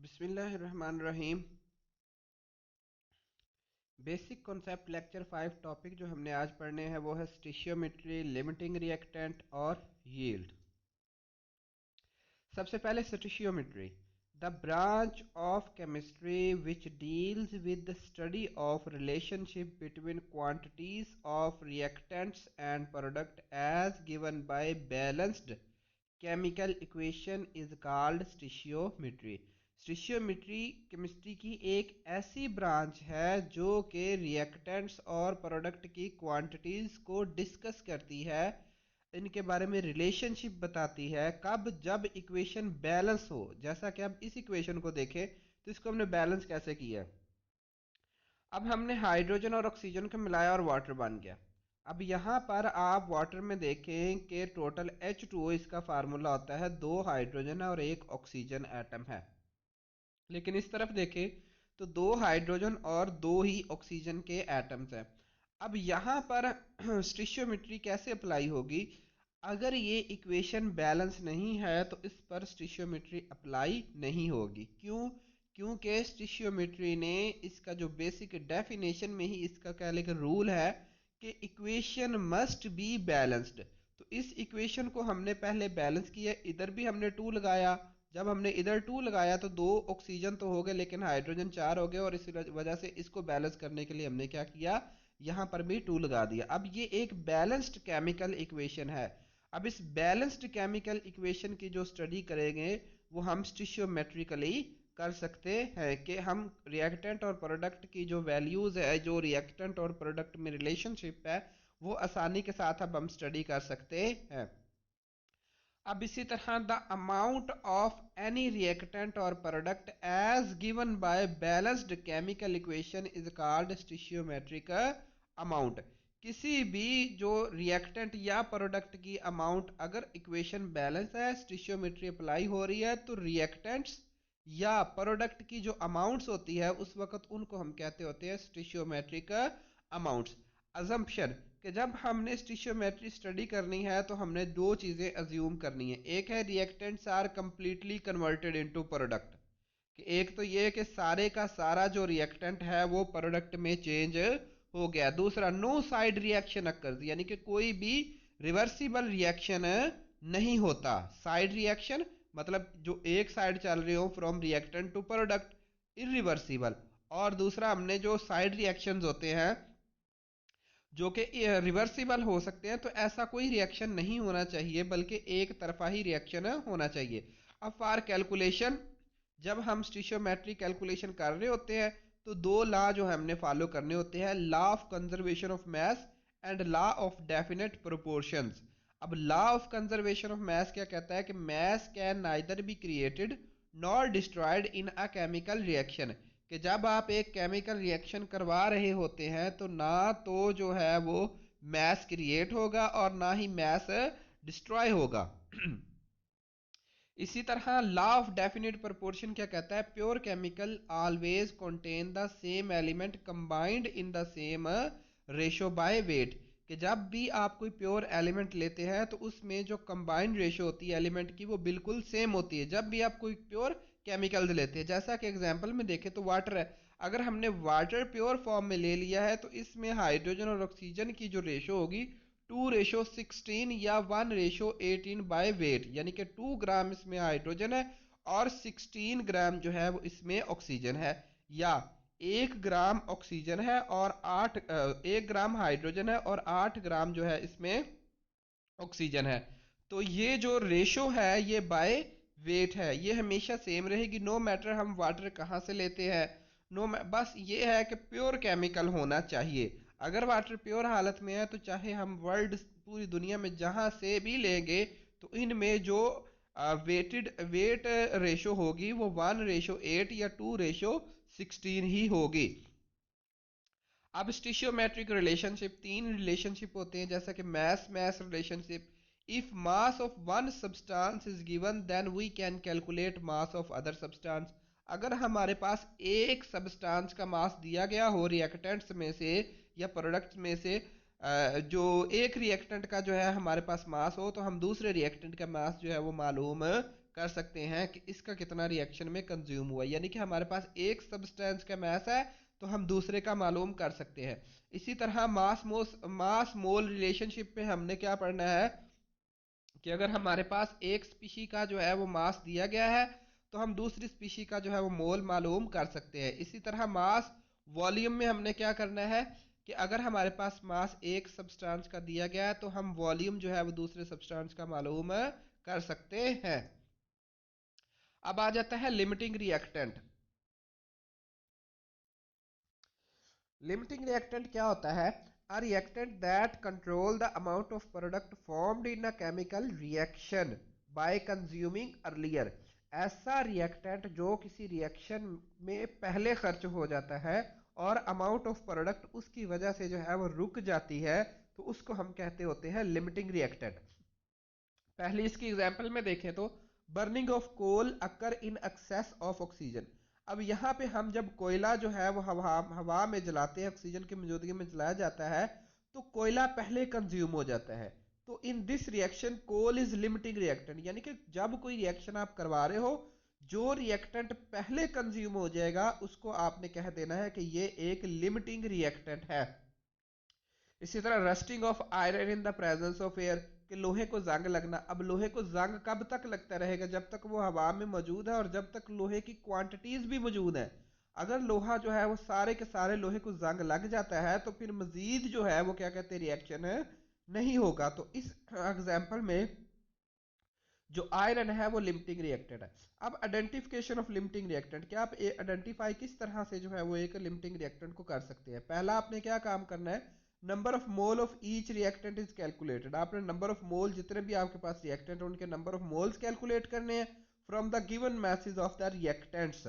बिस्मिल्लाहिर्रहमानिर्रहीम। Basic concept lecture 5 topic जो हमने आज पढ़ने हैं वो है स्टिशियोमेट्री, लिमिटिंग रिएक्टेंट और यील्ड। सबसे पहले stoichiometry, the branch of chemistry which deals with the study of relationship between quantities of reactants and product as given by balanced chemical equation is called stoichiometry. Stoichiometry chemistry की एक ऐसी branch है जो कि reactants और product की quantities को discuss करती है, इनके बारे में रिलेशनशिप बताती है। कब? जब इक्वेशन बैलेंस हो। जैसा कि अब इस इक्वेशन को देखें तो इसको हमने बैलेंस कैसे किया। अब हमने हाइड्रोजन और ऑक्सीजन को मिलाया और वाटर बन गया। अब यहाँ पर आप वाटर में देखें कि टोटल H2O इसका फार्मूला होता है, 2 हाइड्रोजन और 1 ऑक्सीजन एटम है। लेकिन इस तरफ देखें तो 2 हाइड्रोजन और 2 ही ऑक्सीजन के एटम्स हैं। अब यहाँ पर स्टिशियोमेट्री कैसे अप्लाई होगी? अगर ये इक्वेशन बैलेंस नहीं है तो इस पर स्टिशियोमेट्री अप्लाई नहीं होगी। क्यों? क्योंकि स्टिशियोमेट्री ने इसका जो बेसिक डेफिनेशन में ही इसका क्या लेकर रूल है कि इक्वेशन मस्ट बी बैलेंस्ड। तो इस इक्वेशन को हमने पहले बैलेंस किया, इधर भी हमने 2 लगाया। जब हमने इधर 2 लगाया तो 2 ऑक्सीजन तो हो गए लेकिन हाइड्रोजन 4 हो गए, और इस वजह से इसको बैलेंस करने के लिए हमने क्या किया, यहाँ पर भी 2 लगा दिया। अब ये एक बैलेंस्ड केमिकल इक्वेशन है। अब इस बैलेंस्ड केमिकल इक्वेशन की जो स्टडी करेंगे वो हम स्टिशियोमेट्रिकली कर सकते हैं कि हम रिएक्टेंट और प्रोडक्ट की जो वैल्यूज है, जो रिएक्टेंट और प्रोडक्ट में रिलेशनशिप है, वो आसानी के साथ अब हम स्टडी कर सकते हैं। अब इसी तरह the amount of any reactant और product as given by balanced chemical equation is called stoichiometric amount. किसी भी जो रिएक्टेंट या प्रोडक्ट की अमाउंट अगर इक्वेशन बैलेंस है, स्टिशियोमेट्री अप्लाई हो रही है, तो रिएक्टेंट्स या प्रोडक्ट की जो अमाउंट्स होती है उस वक्त उनको हम कहते होते हैं स्टिशियोमेट्रिक अमाउंट्स। अजम्पशन कि जब हमने स्टिशियोमेट्री स्टडी करनी है तो हमने दो चीजें अज्यूम करनी है। एक है reactants are completely converted into product, कि एक तो ये कि सारे का सारा जो रिएक्टेंट है वो प्रोडक्ट में चेंज हो गया। दूसरा, नो साइड रिएक्शन अकर्स, यानी कि कोई भी रिवर्सिबल रिएक्शन नहीं होता। साइड रिएक्शन मतलब जो एक साइड चल रहे हो from reactant to product, irreversible. और दूसरा, हमने जो साइड रिएक्शंस होते हैं जो कि रिवर्सिबल हो सकते हैं, तो ऐसा कोई रिएक्शन नहीं होना चाहिए बल्कि एक तरफा ही रिएक्शन होना चाहिए। अब फॉर कैलकुलेशन, जब हम स्टिशियोमेट्री कैलकुलेशन कर रहे होते हैं तो दो लॉ जो हमने फॉलो करने होते हैं, law of conservation of mass and law of definite proportions. अब law of conservation of mass क्या कहता है कि mass can neither be created nor destroyed in a chemical reaction, कि जब आप एक केमिकल रिएक्शन करवा रहे होते हैं तो ना तो जो है वो मास क्रिएट होगा और ना ही मास डिस्ट्रॉय होगा। इसी तरह लॉ ऑफ डेफिनेट प्रोपोर्शन क्या कहता है, pure chemical always contain the same element combined in the same ratio by weight, कि जब भी आप कोई प्योर एलिमेंट लेते हैं तो उसमें जो कंबाइंड रेशो होती है एलिमेंट की वो बिल्कुल सेम होती है जब भी आप कोई प्योर केमिकल लेते हैं। जैसा कि एग्जांपल में देखें तो वाटर है, अगर हमने वाटर प्योर फॉर्म में ले लिया है तो इसमें हाइड्रोजन और ऑक्सीजन की जो रेशो होगी 2:16 या 1:18 बाय वेट, यानी कि 2 ग्राम इसमें हाइड्रोजन है और 16 ग्राम जो है वो इसमें ऑक्सीजन है, या 1 ग्राम ऑक्सीजन है और 1 ग्राम हाइड्रोजन है और 8 ग्राम जो है इसमें ऑक्सीजन है। तो ये जो रेशो है ये बाय वेट है, ये हमेशा सेम रहेगी, नो मैटर हम वाटर कहाँ से लेते हैं। बस ये है कि प्योर केमिकल होना चाहिए। अगर वाटर प्योर हालत में है तो चाहे हम वर्ल्ड पूरी दुनिया में जहां से भी लेंगे तो इनमें जो वेट रेशो होगी वो 1:8 या 2:16 ही होगी। अब स्टिशियोमेट्रिक रिलेशनशिप, तीन रिलेशनशिप होते हैं जैसा कि mass mass relationship. If mass of one substance is given then we can calculate mass of other substance. अगर हमारे पास एक सब्सटेंस का मास दिया गया हो रिएक्टेंट्स में से या प्रोडक्ट्स में से, जो एक रिएक्टेंट का जो है हमारे पास मास हो, तो हम दूसरे रिएक्टेंट का मास जो है वो मालूम कर सकते हैं कि इसका कितना रिएक्शन में कंज्यूम हुआ, यानी कि हमारे पास एक सब्सटेंस का मास है तो हम दूसरे का मालूम कर सकते हैं। इसी तरह मास मोल रिलेशनशिप पे हमने क्या पढ़ना है कि अगर हमारे पास एक स्पीशी का जो है वो मास दिया गया है तो हम दूसरी स्पीशी का जो है वो मोल मालूम कर सकते हैं। इसी तरह मास वॉल्यूम में हमने क्या करना है कि अगर हमारे पास मास एक सब्सटेंस का दिया गया है तो हम वॉल्यूम जो है वो दूसरे सब्सटेंस का मालूम कर सकते हैं। अब आ जाता है लिमिटिंग रिएक्टेंट। लिमिटिंग रिएक्टेंट क्या होता है? A reactant that control the amount of product formed in a chemical reaction by consuming earlier. ऐसा रिएक्टेंट जो किसी रिएक्शन में पहले खर्च हो जाता है और अमाउंट ऑफ प्रोडक्ट उसकी वजह से जो है वो रुक जाती है, तो उसको हम कहते होते हैं लिमिटिंग रिएक्टेंट। पहली इसकी एग्जांपल में देखें तो burning of coal occur in excess of oxygen. अब यहाँ पे हम जब कोयला जो है वो हवा में जलाते हैं, ऑक्सीजन की मौजूदगी में जलाया जाता है, तो कोयला पहले कंज्यूम हो जाता है। तो in this reaction coal is limiting reactant, यानी कि जब कोई रिएक्शन आप करवा रहे हो, जो रिएक्टेंट पहले कंज्यूम हो जाएगा उसको आपने कह देना है कि ये एक लिमिटिंग रिएक्टेंट है। इसी तरह rusting of iron in the presence of air, कि लोहे को जंग लगना। अब लोहे को जंग कब तक लगता रहेगा? जब तक वो हवा में मौजूद है और जब तक लोहे की क्वांटिटीज भी मौजूद है। अगर लोहा जो है वो सारे के सारे लोहे को जंग लग जाता है तो फिर मजीद जो है वो क्या कहते हैं रिएक्शन नहीं होगा। तो इस एग्जाम्पल में जो आयरन है वो लिमिटिंग रिएक्टेंट है। अब आइडेंटिफिकेशन ऑफ लिमिटिंग रिएक्टेंट, क्या आप आइडेंटिफाई किस तरह से जो है वो एक लिमिटिंग रिएक्टेंट को कर सकते हैं? पहला आपने क्या काम करना है, number of mole of each reactant is calculated. आपने नंबर ऑफ मोल, जितने भी आपके पास रिएक्टेंट है उनके नंबर ऑफ मोल्स कैलकुलेट करने हैं from the given message of the reactants.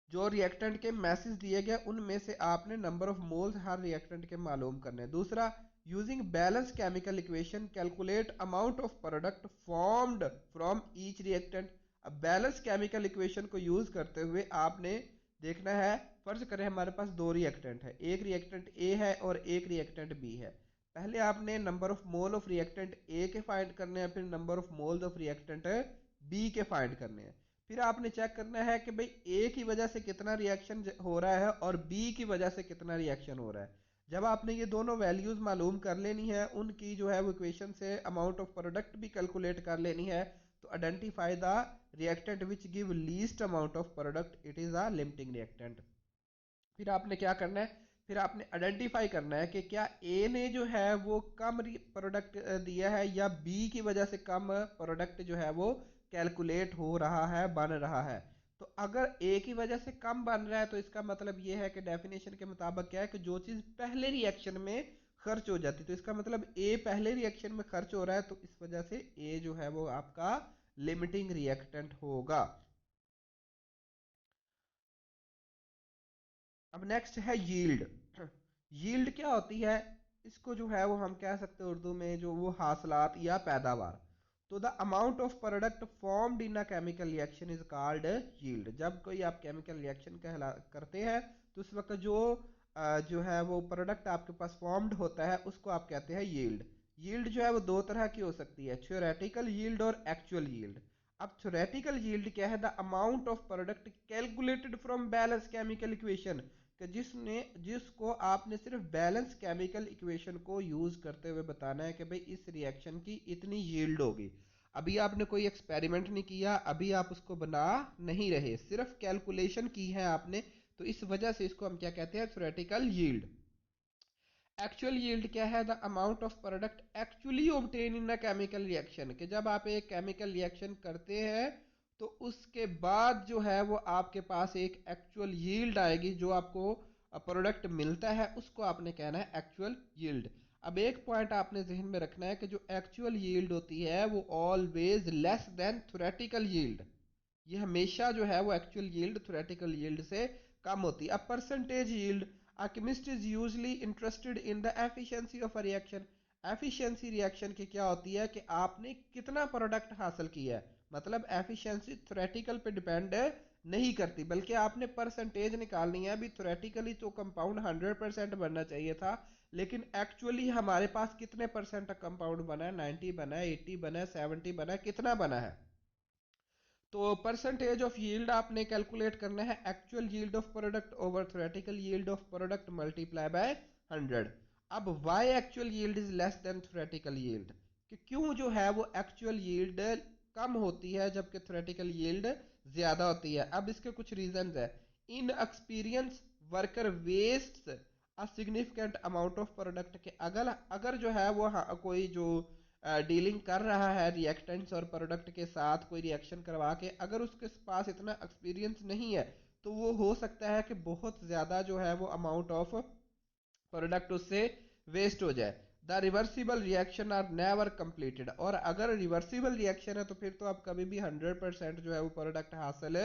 जो रिएक्टेंट के मैसेज दिए गए उनमें से आपने number of moles her reactant के मालूम करने हैं। दूसरा, using balance chemical equation calculate amount of product formed from each reactant. अब बैलेंस केमिकल इक्वेशन को यूज करते हुए आपने देखना है, फर्ज करें हमारे पास दो रिएक्टेंट है, एक रिएक्टेंट ए है और एक रिएक्टेंट बी है। पहले आपने number of mole of reactant A के फाइंड करने हैं, फिर number of moles of reactant B के फाइंड करने हैं। फिर आपने चेक करना है कि भाई ए की वजह से कितना रिएक्शन हो रहा है और बी की वजह से कितना रिएक्शन हो रहा है। जब आपने ये दोनों वैल्यूज मालूम कर लेनी है, उनकी जो है वो इक्वेशन से अमाउंट ऑफ प्रोडक्ट भी कैलकुलेट कर लेनी है, तो identify the reactant which give least amount of product, it is a limiting reactant. फिर आपने क्या करना है, फिर आपने आइडेंटिफाई करना है कि क्या ए ने जो है वो कम प्रोडक्ट दिया है या बी की वजह से कम प्रोडक्ट जो है वो कैलकुलेट हो रहा है, बन रहा है। तो अगर ए की वजह से कम बन रहा है तो इसका मतलब ये है कि डेफिनेशन के मुताबिक क्या है कि जो चीज पहले रिएक्शन में खर्च हो जाती, तो इसका मतलब ए पहले रिएक्शन में खर्च हो रहा है, तो इस वजह से ए जो है वो आपका लिमिटिंग रिएक्टेंट होगा। अब नेक्स्ट है यील्ड। यील्ड क्या होती है? इसको जो है वो हम कह सकते हैं उर्दू में जो वो हासिलात या पैदावार। तो the amount of product formed in a chemical reaction is called yield. जब कोई आप केमिकल रिएक्शन कहला करते हैं तो उस वक्त जो है वो प्रोडक्ट आपके पास फॉर्म्ड होता है उसको आप कहते हैं यील्ड। यील्ड जो है वो दो तरह की हो सकती है, थ्योरेटिकल यील्ड और एक्चुअल यील्ड। अब थ्योरेटिकल यील्ड क्या है? The amount of product calculated from balance chemical equation, कि जिसको आपने सिर्फ बैलेंस केमिकल इक्वेशन को यूज करते हुए बताना है कि भाई इस रिएक्शन की इतनी यील्ड होगी। अभी आपने कोई एक्सपेरिमेंट नहीं किया, अभी आप उसको बना नहीं रहे, सिर्फ कैलकुलेशन की है आपने, तो इस वजह से इसको हम क्या कहते हैं, थ्योरेटिकल यील्ड। एक्चुअल यील्ड क्या है? The amount of product actually obtain in a chemical reaction, कि जब आप एक केमिकल रिएक्शन करते हैं तो उसके बाद जो है वो आपके पास एक एक्चुअल यील्ड आएगी, जो आपको प्रोडक्ट मिलता है उसको आपने कहना है एक्चुअल यील्ड। अब एक पॉइंट आपने जहन में रखना है कि जो एक्चुअल यील्ड होती है वो always less than theoretical yield. ये हमेशा जो है वो एक्चुअल यील्ड थ्योरेटिकल यील्ड से कम होती है। अब percentage yield, a chemist is usually interested in the efficiency of a reaction। Efficiency reaction की क्या होती है कि आपने कितना प्रोडक्ट हासिल किया है, मतलब एफिशिएंसी थ्योरेटिकल पे डिपेंड नहीं करती, बल्कि आपने परसेंटेज निकालनी है। अभी थ्योरेटिकली तो कंपाउंड 100% बनना चाहिए था, लेकिन एक्चुअली हमारे पास कितने परसेंट कंपाउंड बना है, 90 बना है, 80 बना है, 70 बना है, कितना बना है? तो परसेंटेज ऑफ यील्ड आपने कैलकुलेट करना है actual yield of product over theoretical yield of product multiply by 100। अब why actual yield is less than theoretical yield, कि क्यों जो है वो एक्चुअल यील्ड कम होती है जबकि थ्योरेटिकल यील्ड ज्यादा होती है? अब इसके कुछ रीजंस है। Inexperience worker waste a significant amount of product के, अगर अगर जो है वो कोई जो डीलिंग कर रहा है रिएक्टेंट्स और प्रोडक्ट के साथ, कोई रिएक्शन करवा के, अगर उसके पास इतना एक्सपीरियंस नहीं है तो वो हो सकता है कि बहुत ज़्यादा जो है वो अमाउंट ऑफ प्रोडक्ट उससे वेस्ट हो जाए। The reversible reaction are never completed, और अगर रिवर्सिबल रिएक्शन है तो फिर तो आप कभी भी 100% जो है वो प्रोडक्ट हासिल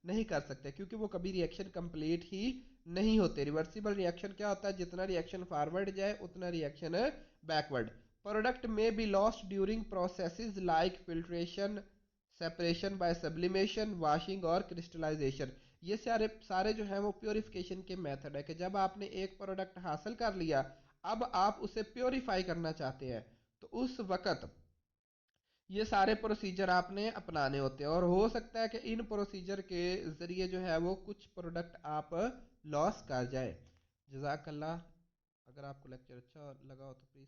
नहीं कर सकते, क्योंकि वो कभी रिएक्शन कंप्लीट ही नहीं होते। रिवर्सिबल रिएक्शन क्या होता है? जितना रिएक्शन फॉरवर्ड जाए उतना रिएक्शन बैकवर्ड। प्रोडक्ट में be lost during processes like filtration, separation by sublimation, washing और क्रिस्टलाइजेशन। ये सारे सारे जो है वो प्योरिफिकेशन के मेथड है, कि जब आपने एक प्रोडक्ट हासिल कर लिया, अब आप उसे प्योरीफाई करना चाहते हैं, तो उस वक्त ये सारे प्रोसीजर आपने अपनाने होते हैं, और हो सकता है कि इन प्रोसीजर के जरिए जो है वो कुछ प्रोडक्ट आप लॉस कर जाए। जजाकल्ला। अगर आपको लेक्चर अच्छा लगा हो तो प्लीज़